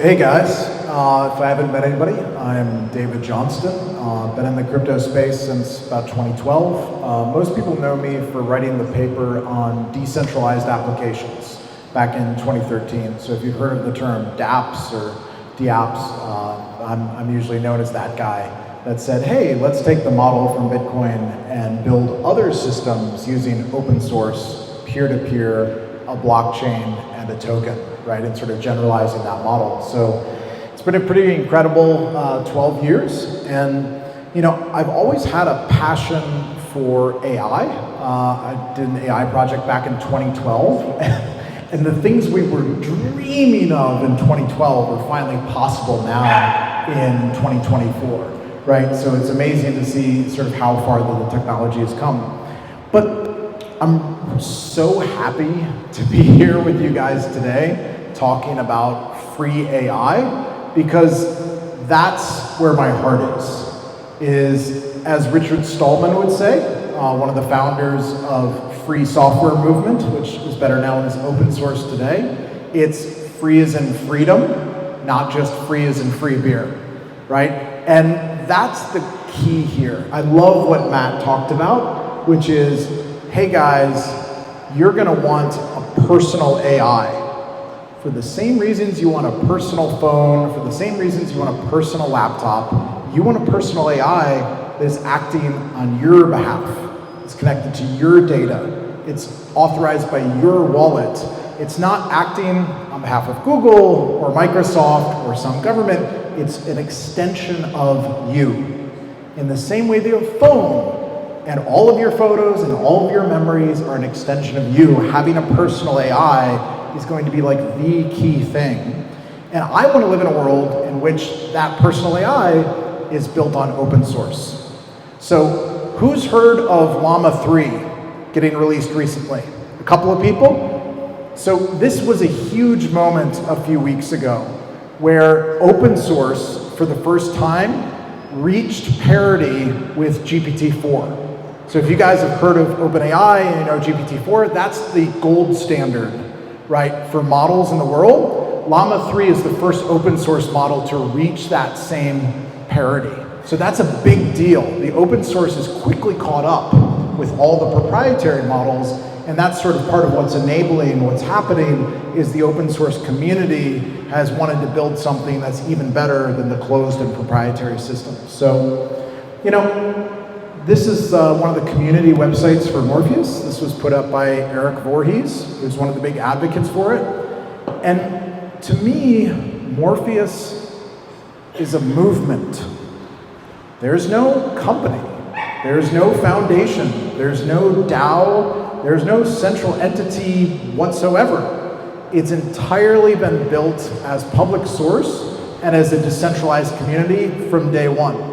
Hey guys, if I haven't met anybody, I'm David Johnston. Been in the crypto space since about 2012. Most people know me for writing the paper on decentralized applications back in 2013. So if you've heard of the term dApps or dApps, I'm usually known as that guy that said, hey, let's take the model from Bitcoin and build other systems using open source, peer-to-peer, a blockchain, and a token, right? And sort of generalizing that model. So it's been a pretty incredible 12 years. And, you know, I've always had a passion for AI. I did an AI project back in 2012. And the things we were dreaming of in 2012 are finally possible now in 2024, right? So it's amazing to see sort of how far the technology has come. But I'm so happy to be here with you guys today talking about FreeAI, because that's where my heart is, as Richard Stallman would say, one of the founders of free software movement, which is better known as open source today. It's free as in freedom, not just free as in free beer, right? And that's the key here. I love what Matt talked about, which is, hey guys, you're gonna want a personal AI. For the same reasons you want a personal phone, for the same reasons you want a personal laptop, you want a personal AI that is acting on your behalf. It's connected to your data. It's authorized by your wallet. It's not acting on behalf of Google or Microsoft or some government. It's an extension of you. In the same way that your phone and all of your photos and all of your memories are an extension of you, having a personal AI is going to be like the key thing. And I want to live in a world in which that personal AI is built on open source. So who's heard of Llama 3 getting released recently? A couple of people? So this was a huge moment a few weeks ago where open source, for the first time, reached parity with GPT-4. So if you guys have heard of OpenAI and you know GPT-4, that's the gold standard, right, for models in the world. Llama 3 is the first open source model to reach that same parity. So that's a big deal. The open source is quickly caught up with all the proprietary models, and that's sort of part of what's enabling what's happening is the open source community has wanted to build something that's even better than the closed and proprietary systems. So, you know, this is one of the community websites for Morpheus. This was put up by Eric Voorhees, who's one of the big advocates for it. And to me, Morpheus is a movement. There's no company. There's no foundation. There's no DAO. There's no central entity whatsoever. It's entirely been built as public source and as a decentralized community from day one.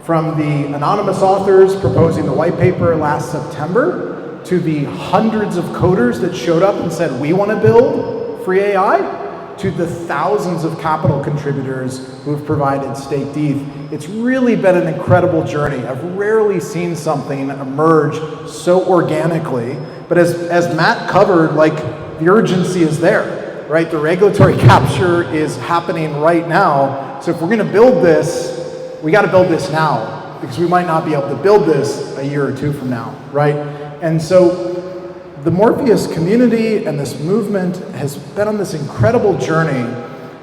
From the anonymous authors proposing the white paper last September, to the hundreds of coders that showed up and said, we want to build FreeAI, to the thousands of capital contributors who've provided staked ETH. It's really been an incredible journey. I've rarely seen something emerge so organically, but as Matt covered, like, the urgency is there, right? The regulatory capture is happening right now. So if we're gonna build this, we got to build this now, because we might not be able to build this a year or two from now, right? And so the Morpheus community and this movement has been on this incredible journey.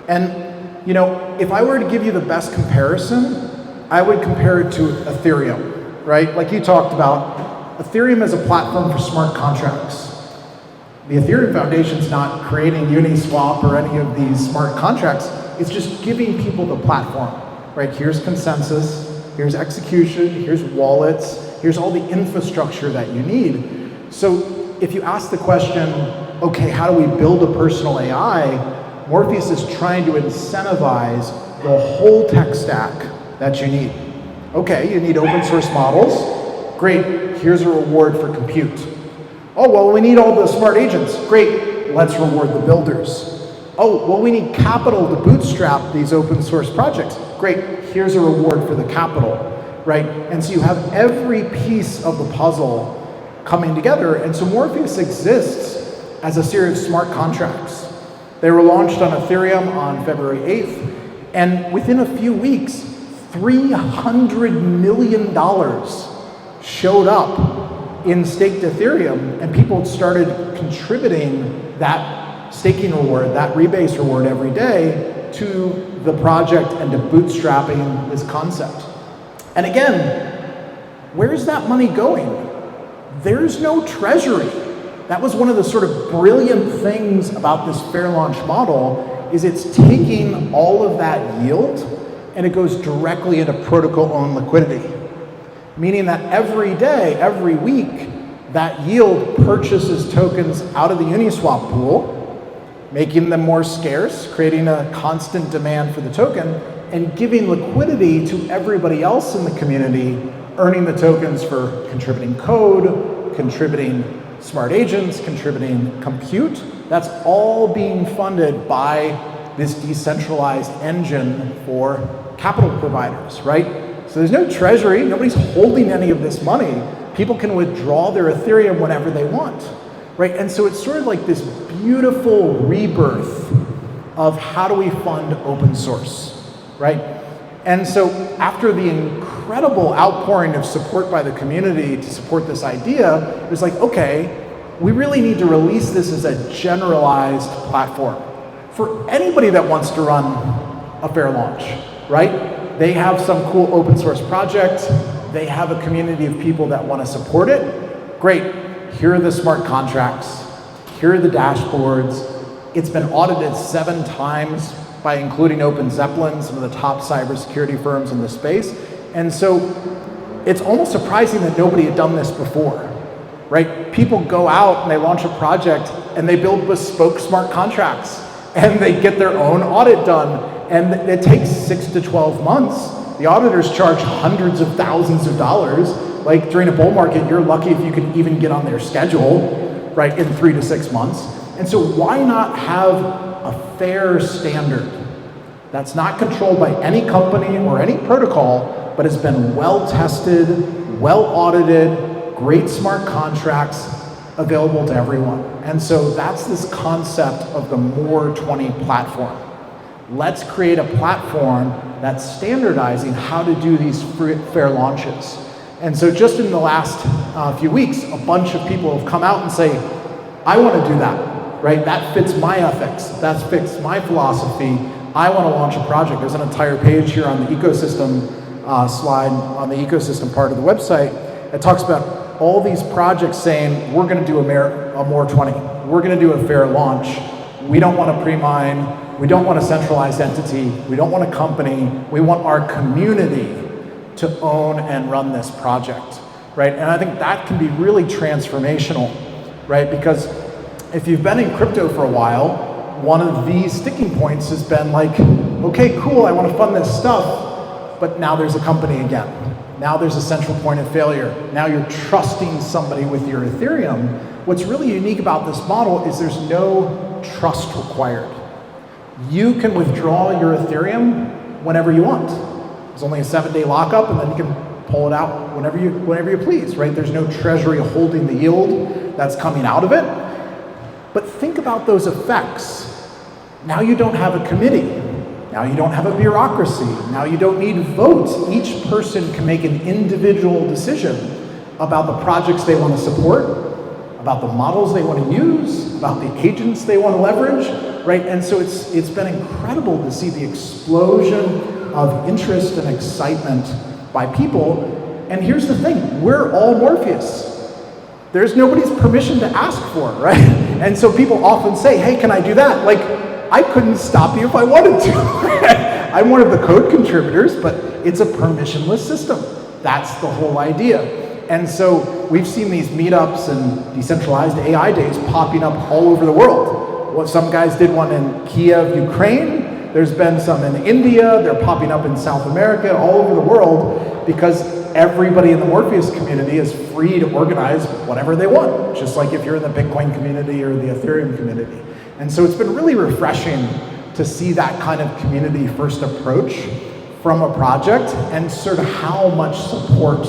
And, you know, if I were to give you the best comparison, I would compare it to Ethereum, right? Like you talked about, Ethereum is a platform for smart contracts. The Ethereum Foundation's not creating Uniswap or any of these smart contracts. It's just giving people the platform. Right, here's consensus, here's execution, here's wallets, here's all the infrastructure that you need. So if you ask the question, okay, how do we build a personal AI? Morpheus is trying to incentivize the whole tech stack that you need. Okay, you need open source models. Great, here's a reward for compute. Oh, well, we need all the smart agents. Great, let's reward the builders. Oh, well, we need capital to bootstrap these open source projects. Great, here's a reward for the capital, right? And so you have every piece of the puzzle coming together. And so Morpheus exists as a series of smart contracts. They were launched on Ethereum on February 8th, and within a few weeks, $300 million showed up in staked Ethereum, and people started contributing that staking reward, that rebase reward every day to the project and to bootstrapping this concept. And again, where's that money going? There's no treasury. That was one of the sort of brilliant things about this fair launch model, is it's taking all of that yield and it goes directly into protocol-owned liquidity. Meaning that every day, every week, that yield purchases tokens out of the Uniswap pool, making them more scarce, creating a constant demand for the token, and giving liquidity to everybody else in the community, earning the tokens for contributing code, contributing smart agents, contributing compute. That's all being funded by this decentralized engine for capital providers, right? So there's no treasury, nobody's holding any of this money. People can withdraw their Ethereum whenever they want, right? And so it's sort of like this beautiful rebirth of how do we fund open source, right? And so after the incredible outpouring of support by the community to support this idea, it was like, okay, we really need to release this as a generalized platform for anybody that wants to run a fair launch, right? They have some cool open source project, they have a community of people that want to support it. Great, here are the smart contracts, here are the dashboards. It's been audited 7 times by including Open Zeppelin, some of the top cybersecurity firms in the space. And so it's almost surprising that nobody had done this before, right? People go out and they launch a project and they build bespoke smart contracts and they get their own audit done. And it takes 6 to 12 months. The auditors charge hundreds of thousands of dollars. Like during a bull market, you're lucky if you can even get on their schedule, right, in 3 to 6 months. And so why not have a fair standard that's not controlled by any company or any protocol, but has been well tested, well audited, great smart contracts available to everyone. And so that's this concept of the More20 platform. Let's create a platform that's standardizing how to do these fair launches. And so just in the last few weeks, a bunch of people have come out and say, I want to do that, right? That fits my ethics, that fits my philosophy. I want to launch a project. There's an entire page here on the ecosystem slide, on the ecosystem part of the website, that talks about all these projects saying, we're going to do a More20. We're going to do a fair launch. We don't want to pre-mine. We don't want a centralized entity. We don't want a company. We want our community to own and run this project, right? And I think that can be really transformational, right? Because if you've been in crypto for a while, one of these sticking points has been like, okay, cool, I want to fund this stuff, but now there's a company again. Now there's a central point of failure. Now you're trusting somebody with your Ethereum. What's really unique about this model is there's no trust required. You can withdraw your Ethereum whenever you want. There's only a 7-day lockup, and then you can pull it out whenever you please, right? There's no treasury holding the yield that's coming out of it. But think about those effects. Now you don't have a committee. Now you don't have a bureaucracy. Now you don't need votes. Each person can make an individual decision about the projects they want to support, about the models they want to use, about the agents they want to leverage, right? And so it's been incredible to see the explosion of interest and excitement by people. And here's the thing, we're all Morpheus. There's nobody's permission to ask for, right? And so people often say, hey, can I do that? Like, I couldn't stop you if I wanted to. I'm one of the code contributors, but it's a permissionless system. That's the whole idea. And so we've seen these meetups and decentralized AI days popping up all over the world. Well, some guys did one in Kiev, Ukraine. There's been some in India. They're popping up in South America, all over the world, because everybody in the Morpheus community is free to organize whatever they want, just like if you're in the Bitcoin community or the Ethereum community. And so it's been really refreshing to see that kind of community first approach from a project and sort of how much support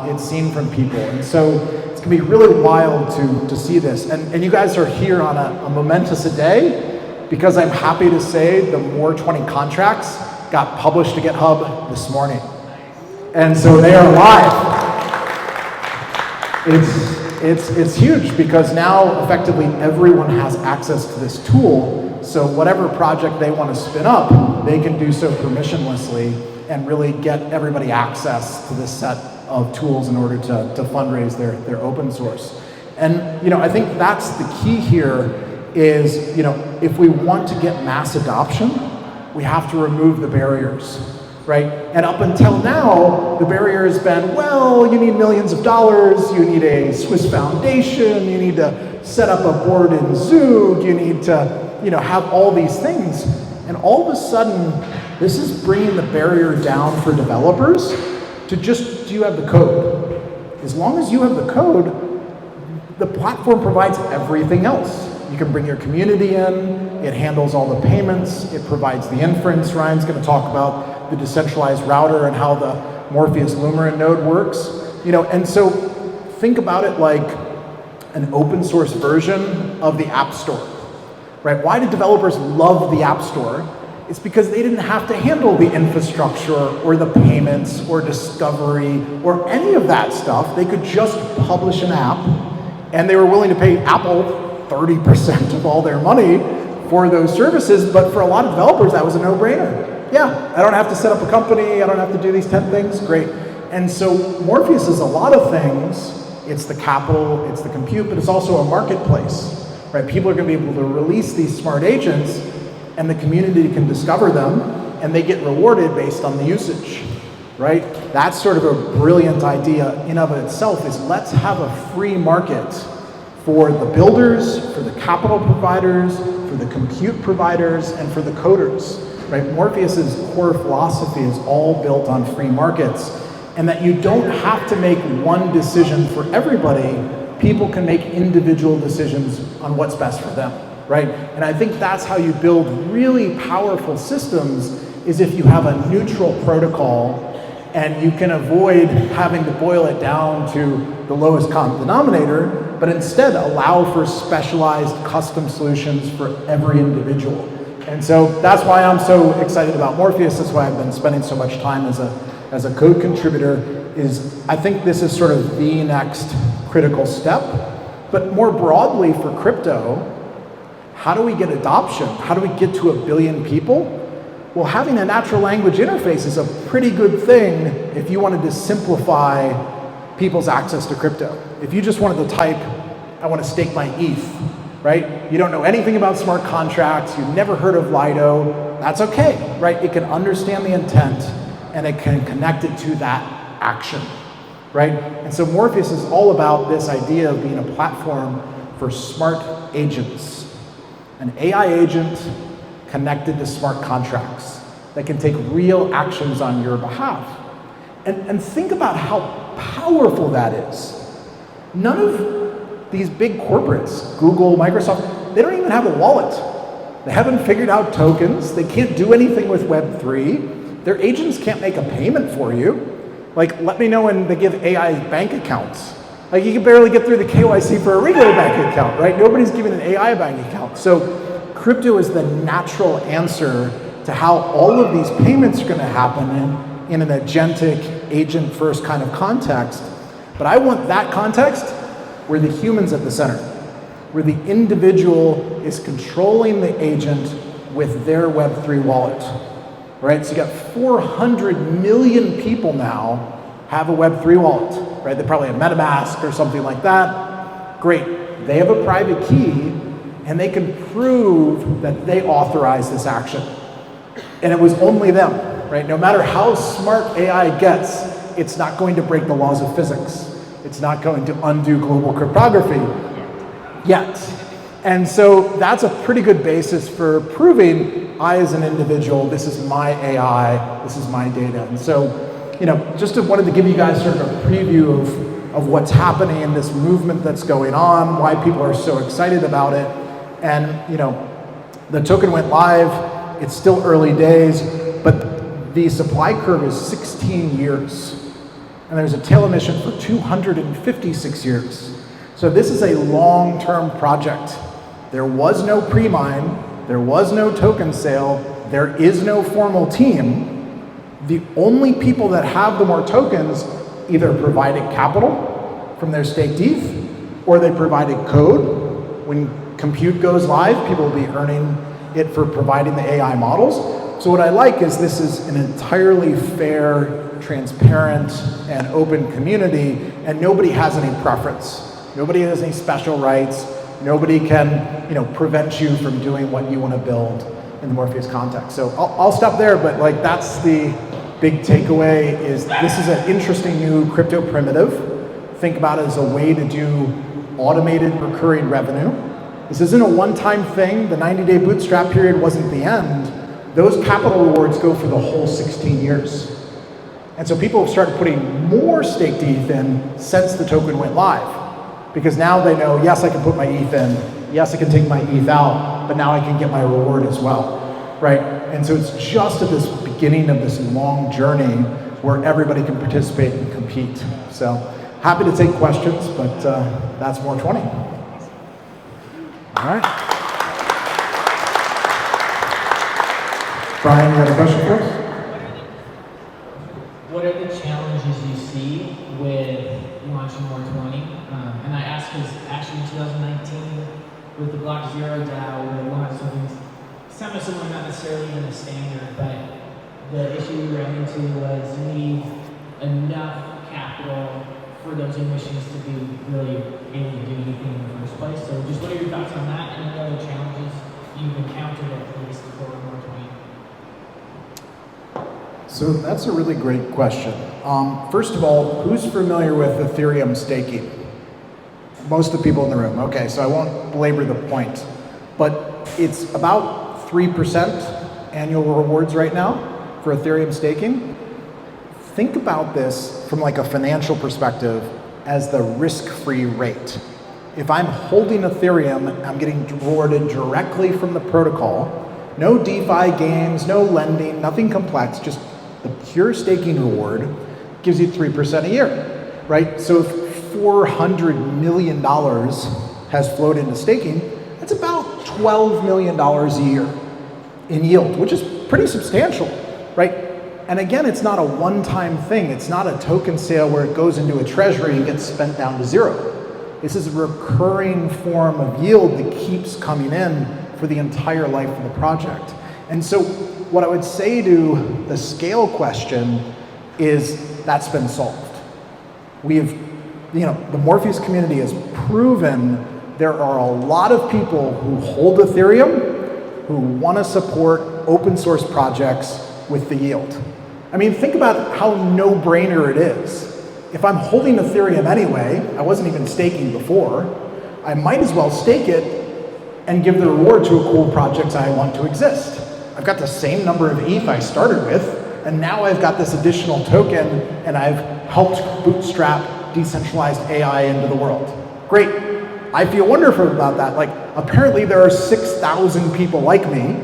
it's seen from people. And so it's gonna be really wild to see this. And you guys are here on a momentous day. because I'm happy to say the More 20 contracts got published to GitHub this morning. And so they are live. It's huge because now effectively everyone has access to this tool. So whatever project they want to spin up, they can do so permissionlessly and really get everybody access to this set of tools in order to fundraise their open source. And I think that's the key here is, if we want to get mass adoption, we have to remove the barriers. Right? And up until now, the barrier has been, well, you need millions of dollars, you need a Swiss foundation, you need to set up a board in Zug, you need to, have all these things. And all of a sudden, this is bringing the barrier down for developers to just, do you have the code? As long as you have the code, the platform provides everything else. You can bring your community in, it handles all the payments, it provides the inference. Ryan's going to talk about the decentralized router and how the Morpheus Lumerin node works. And so think about it like an open source version of the App Store, right? Why did developers love the App Store? It's because they didn't have to handle the infrastructure or the payments or discovery or any of that stuff. They could just publish an app, and they were willing to pay Apple 30% of all their money for those services. But for a lot of developers, that was a no-brainer. Yeah, I don't have to set up a company, I don't have to do these 10 things, great. And so Morpheus is a lot of things. It's the capital, it's the compute, but it's also a marketplace, right? People are gonna be able to release these smart agents and the community can discover them and they get rewarded based on the usage, right? That's sort of a brilliant idea in of itself, is let's have a free market for the builders, for the capital providers, for the compute providers, and for the coders. Right? Morpheus's core philosophy is all built on free markets, and that you don't have to make one decision for everybody. People can make individual decisions on what's best for them, right? And I think that's how you build really powerful systems, is if you have a neutral protocol and you can avoid having to boil it down to the lowest common denominator, but instead allow for specialized custom solutions for every individual. And so that's why I'm so excited about Morpheus. That's why I've been spending so much time as a code contributor, is I think this is sort of the next critical step. But more broadly for crypto, how do we get adoption? How do we get to 1 billion people? Well, having a natural language interface is a pretty good thing if you wanted to simplify people's access to crypto. If you just wanted to type, I want to stake my ETH, right? You don't know anything about smart contracts, you've never heard of Lido, that's okay, right? It can understand the intent and it can connect it to that action, right? And so Morpheus is all about this idea of being a platform for smart agents. An AI agent connected to smart contracts that can take real actions on your behalf. And think about how powerful that is. None of these big corporates, Google, Microsoft, they don't even have a wallet. They haven't figured out tokens. They can't do anything with Web3. Their agents can't make a payment for you. Like, let me know when they give AI bank accounts. Like, you can barely get through the KYC for a regular bank account, right? Nobody's giving an AI bank account. So crypto is the natural answer to how all of these payments are going to happen in an agentic, agent-first kind of context. But I want that context where the human's at the center, where the individual is controlling the agent with their Web3 wallet, right? So you got 400 million people now have a Web3 wallet, right? They probably have MetaMask or something like that. Great, they have a private key and they can prove that they authorized this action. And it was only them, right? No matter how smart AI gets, it's not going to break the laws of physics. It's not going to undo global cryptography yet. And so that's a pretty good basis for proving I, as an individual, this is my AI, this is my data. And so, just wanted to give you guys sort of a preview of what's happening in this movement that's going on, why people are so excited about it. And, the token went live. It's still early days, but the supply curve is 16 years. And there's a tail emission for 256 years. So this is a long-term project. There was no pre-mine. There was no token sale. There is no formal team. The only people that have the more tokens either provided capital from their staked ETH, or they provided code. When compute goes live, people will be earning it for providing the AI models. So what I like is this is an entirely fair, transparent, and open community, and nobody has any preference. Nobody has any special rights. Nobody can, prevent you from doing what you want to build in the Morpheus context. So I'll stop there, but like that's the big takeaway is this is an interesting new crypto primitive. Think about it as a way to do automated recurring revenue. This isn't a one-time thing. The 90-day bootstrap period wasn't the end. Those capital rewards go for the whole 16 years. And so people have started putting more staked ETH in since the token went live. Because now they know, yes, I can put my ETH in, yes, I can take my ETH out, but now I can get my reward as well, right? And so it's just at this beginning of this long journey where everybody can participate and compete. So happy to take questions, but that's more 20. All right. Brian, you got a question for us? What are the challenges you see with launching more 20? And I ask because actually in 2019, with the Block Zero DAO, we launched something semi-similar, not necessarily even a standard, but the issue we ran into was you need enough capital for those emissions to be really able to do anything in the first place. So just what are your thoughts on that and any other challenges you've encountered at least for more 20? So that's a really great question. First of all, who's familiar with Ethereum staking? Most of the people in the room. Okay, so I won't belabor the point. But it's about 3% annual rewards right now for Ethereum staking. Think about this from like a financial perspective as the risk-free rate. If I'm holding Ethereum, I'm getting rewarded directly from the protocol. No DeFi games, no lending, nothing complex, just the pure staking reward gives you 3% a year, right? So if $400 million has flowed into staking, that's about $12 million a year in yield, which is pretty substantial, right? And again, it's not a one-time thing. It's not a token sale where it goes into a treasury and gets spent down to zero. This is a recurring form of yield that keeps coming in for the entire life of the project. And so what I would say to the scale question is that's been solved. The Morpheus community has proven there are a lot of people who hold Ethereum who want to support open source projects with the yield. I mean, think about how no-brainer it is. If I'm holding Ethereum anyway, I wasn't even staking before, I might as well stake it and give the reward to a cool project I want to exist. I've got the same number of ETH I started with, and now I've got this additional token, and I've helped bootstrap decentralized AI into the world. Great. I feel wonderful about that. Like, apparently there are 6,000 people like me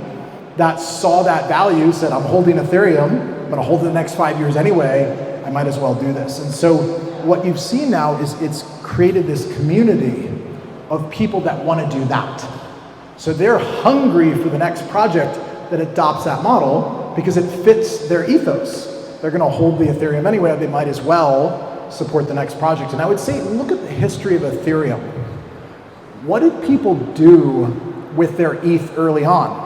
that saw that value, said, I'm holding Ethereum, I'm gonna hold it the next 5 years anyway, I might as well do this. And so what you've seen now is it's created this community of people that wanna do that. So they're hungry for the next project that adopts that model because it fits their ethos. They're gonna hold the Ethereum anyway, they might as well support the next project. And I would say, look at the history of Ethereum. What did people do with their ETH early on?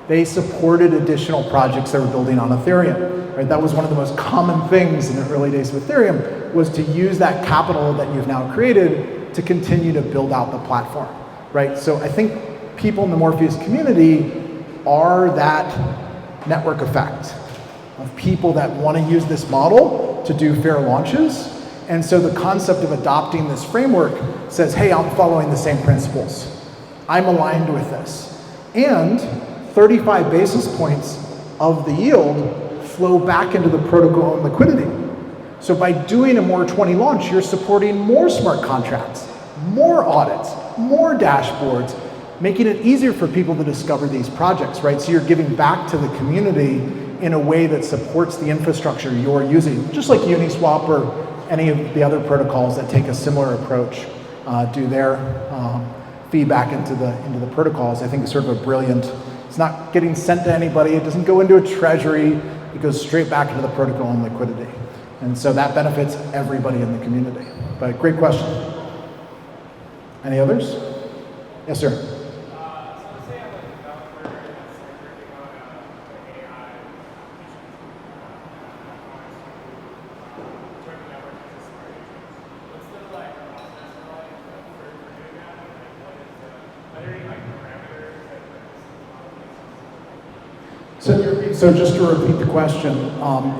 They supported additional projects that were building on Ethereum. Right? That was one of the most common things in the early days of Ethereum, was to use that capital that you've now created to continue to build out the platform. Right? So I think people in the Morpheus community are that network effect of people that want to use this model to do fair launches. And so the concept of adopting this framework says, hey, I'm following the same principles. I'm aligned with this. And 35 basis points of the yield flow back into the protocol and liquidity. So by doing a more 20 launch, you're supporting more smart contracts, more audits, more dashboards, making it easier for people to discover these projects, right? So you're giving back to the community in a way that supports the infrastructure you're using, just like Uniswap or any of the other protocols that take a similar approach do their feedback into the protocols, I think is sort of a brilliant. It's not getting sent to anybody. It doesn't go into a treasury. It goes straight back into the protocol and liquidity. And so that benefits everybody in the community. But great question. Any others? Yes, sir. So just to repeat the question,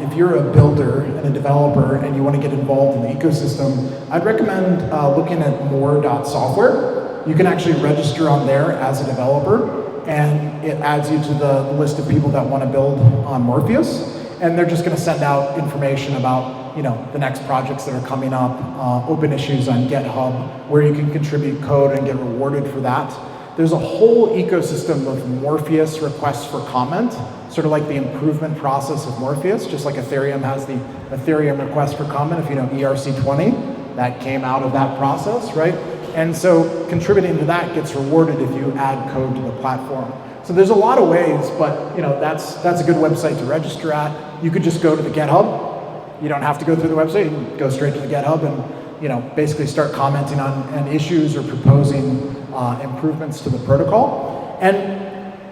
if you're a builder and a developer and you want to get involved in the ecosystem, I'd recommend looking at more.software. You can actually register on there as a developer, and it adds you to the list of people that want to build on Morpheus. And they're just going to send out information about the next projects that are coming up, open issues on GitHub, where you can contribute code and get rewarded for that. There's a whole ecosystem of Morpheus requests for comment, sort of like the improvement process of Morpheus, just like Ethereum has the Ethereum request for comment. If you know ERC20, that came out of that process, right? And so contributing to that gets rewarded if you add code to the platform. So there's a lot of ways, but that's a good website to register at. You could just go to the GitHub. You don't have to go through the website. You can go straight to the GitHub and basically start commenting on issues or proposing improvements to the protocol. And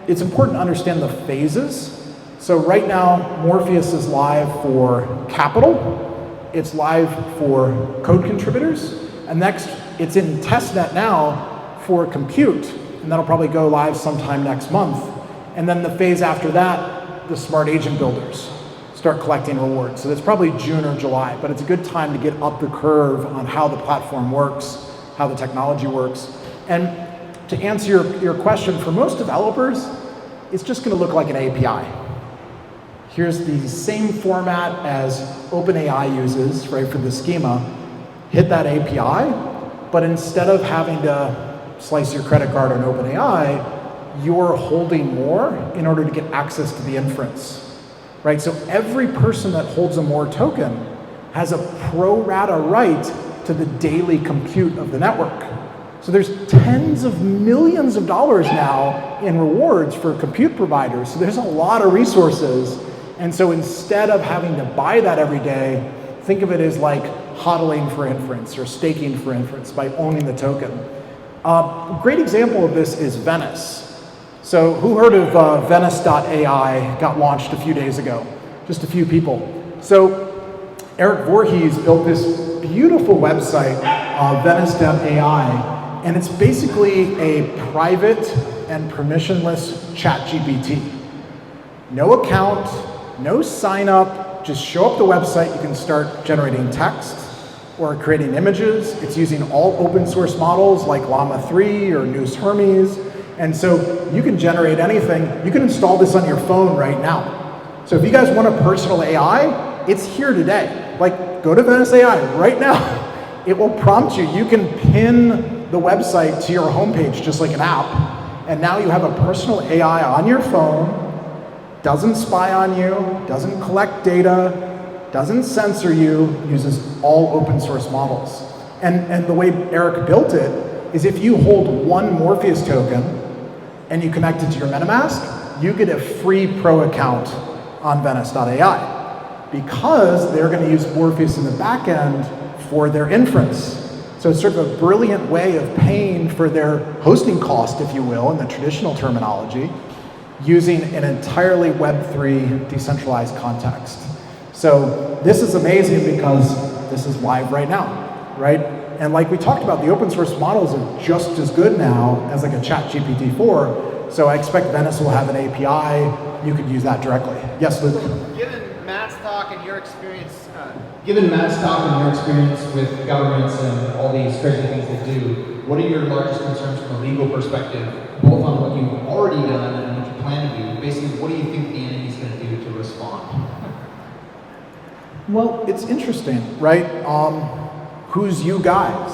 it's important to understand the phases. So right now, Morpheus is live for Capital. It's live for code contributors. And next, it's in testnet now for compute. And that'll probably go live sometime next month. And then the phase after that, the smart agent builders start collecting rewards. So that's probably June or July, but it's a good time to get up the curve on how the platform works, how the technology works. And to answer your question, for most developers, it's just going to look like an API. Here's the same format as OpenAI uses, right, for the schema. Hit that API, but instead of having to slice your credit card on OpenAI, you're holding more in order to get access to the inference, right? So every person that holds a More token has a pro rata right to the daily compute of the network. So there's tens of millions of dollars now in rewards for compute providers. So there's a lot of resources. And so instead of having to buy that every day, think of it as like hodling for inference or staking for inference by owning the token. A great example of this is Venice. So who heard of Venice.ai got launched a few days ago? Just a few people. So Eric Voorhees built this beautiful website, Venice.ai. And it's basically a private and permissionless ChatGPT. No account, no sign up, just show up the website. You can start generating text or creating images. It's using all open source models like Llama 3 or News Hermes. And so you can generate anything. You can install this on your phone right now. So if you guys want a personal AI, it's here today. Like, go to Venice AI right now. It will prompt you. You can pin the website to your homepage just like an app, and now you have a personal AI on your phone, doesn't spy on you, doesn't collect data, doesn't censor you, uses all open source models. And the way Eric built it is if you hold one Morpheus token and you connect it to your MetaMask, you get a free pro account on Venice.ai because they're going to use Morpheus in the back end for their inference. So it's sort of a brilliant way of paying for their hosting cost, if you will, in the traditional terminology, using an entirely Web3 decentralized context. So this is amazing because this is live right now, right? And like we talked about, the open source models are just as good now as like a ChatGPT-4. So I expect Venice will have an API. You could use that directly. Yes, Luke? Given Matt's talk and your experience, with governments and all these crazy things they do, what are your largest concerns from a legal perspective, both on what you've already done and what you plan to do? Basically, what do you think the entity is going to do to respond? Well, it's interesting, right? Who's you guys?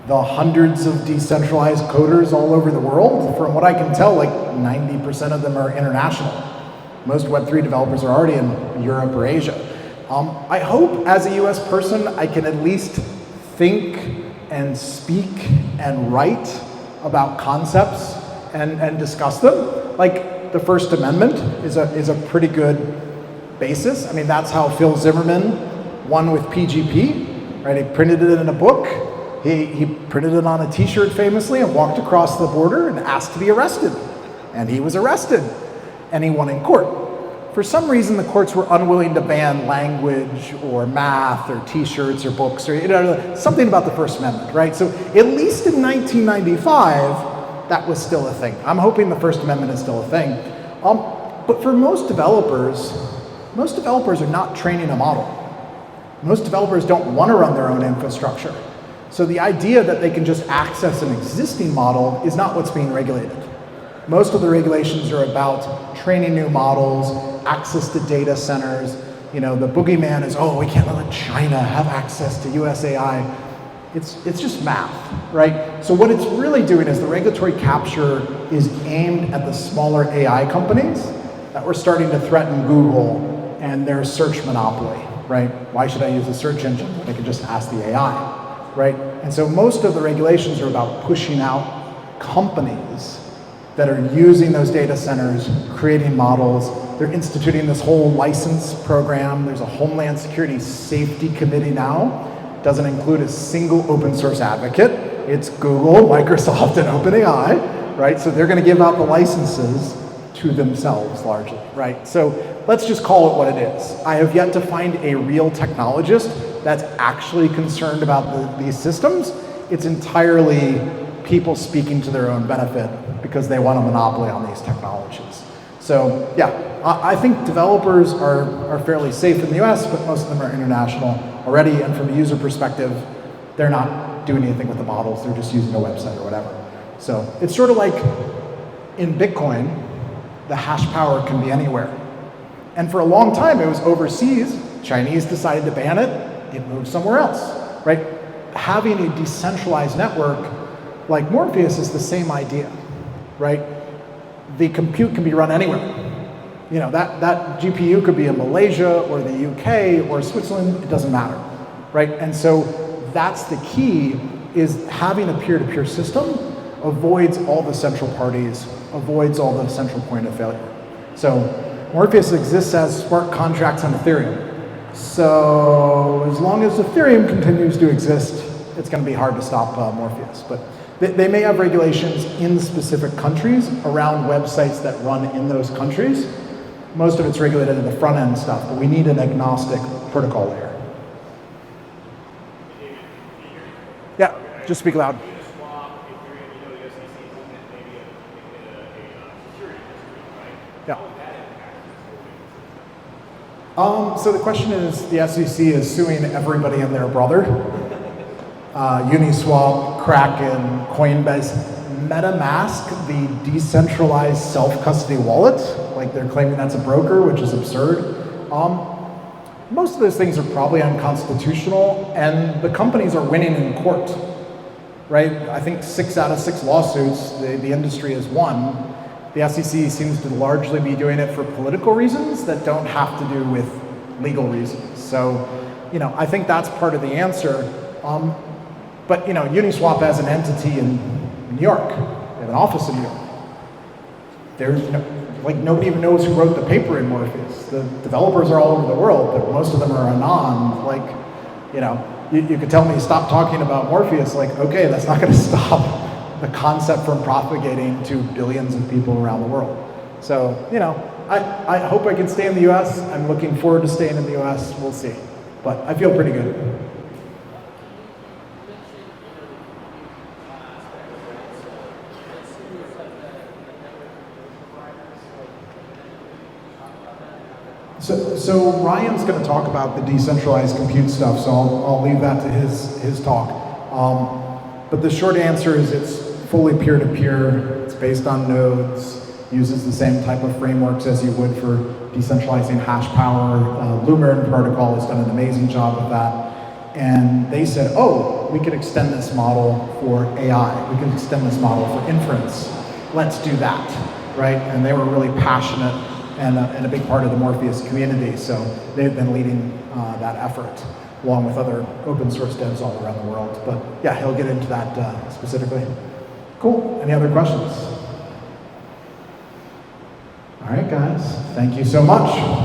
The hundreds of decentralized coders all over the world? From what I can tell, like 90% of them are international. Most Web3 developers are already in Europe or Asia. I hope as a US person, I can at least think and speak and write about concepts and discuss them. Like the First Amendment is a pretty good basis. I mean, that's how Phil Zimmerman won with PGP, right? He printed it in a book. He printed it on a t-shirt famously and walked across the border and asked to be arrested. And he was arrested and he won in court. For some reason, the courts were unwilling to ban language or math or t-shirts or books or something about the First Amendment, right? So at least in 1995, that was still a thing. I'm hoping the First Amendment is still a thing. But for most developers are not training a model. Most developers don't want to run their own infrastructure. So the idea that they can just access an existing model is not what's being regulated. Most of the regulations are about training new models, access to data centers. You know, the boogeyman is, oh, we can't let China have access to US AI. It's just math, right? So what it's really doing is the regulatory capture is aimed at the smaller AI companies that were starting to threaten Google and their search monopoly, right? Why should I use a search engine when I can just ask the AI, right? And so most of the regulations are about pushing out companies that are using those data centers, creating models. They're instituting this whole license program. There's a Homeland Security Safety Committee now. Doesn't include a single open source advocate. It's Google, Microsoft, and OpenAI, right? So they're gonna give out the licenses to themselves largely, right? So let's just call it what it is. I have yet to find a real technologist that's actually concerned about these systems. It's entirely people speaking to their own benefit because they want a monopoly on these technologies. So yeah, I think developers are fairly safe in the US, but most of them are international already, and from a user perspective, they're not doing anything with the models, they're just using a website or whatever. So it's sort of like in Bitcoin, the hash power can be anywhere. And for a long time, it was overseas. Chinese decided to ban it, it moved somewhere else, right? Having a decentralized network like Morpheus is the same idea, right? The compute can be run anywhere. You know, that GPU could be in Malaysia or the UK or Switzerland, it doesn't matter, right? And so that's the key, is having a peer-to-peer system avoids all the central parties, avoids all the central point of failure. So Morpheus exists as smart contracts on Ethereum. So as long as Ethereum continues to exist, it's going to be hard to stop Morpheus. But they may have regulations in specific countries around websites that run in those countries. Most of it's regulated in the front end stuff, but we need an agnostic protocol layer. Yeah, just speak loud. Yeah. So the question is, the SEC is suing everybody and their brother. Uniswap, Kraken, Coinbase, MetaMask, the decentralized self-custody wallet, like they're claiming that's a broker, which is absurd. Most of those things are probably unconstitutional, and the companies are winning in court, right? I think 6 out of 6 lawsuits the industry has won. The SEC seems to largely be doing it for political reasons that don't have to do with legal reasons. So, you know, I think that's part of the answer. But you know, Uniswap as an entity in New York, they have an office in New York. There's like nobody even knows who wrote the paper in Morpheus. The developers are all over the world, but most of them are anon. Like, you know, you could tell me stop talking about Morpheus. Like, okay, that's not going to stop the concept from propagating to billions of people around the world. So, you know, I hope I can stay in the US. I'm looking forward to staying in the US. We'll see. But I feel pretty good. So Ryan's going to talk about the decentralized compute stuff, so I'll leave that to his talk. But the short answer is it's fully peer-to-peer, it's based on nodes, uses the same type of frameworks as you would for decentralizing hash power. Lumen protocol has done an amazing job with that. And they said, oh, we could extend this model for AI, we can extend this model for inference. Let's do that, right? And they were really passionate and a big part of the Morpheus community. So they've been leading that effort, along with other open source devs all around the world. But yeah, he'll get into that specifically. Cool. Any other questions? All right, guys. Thank you so much.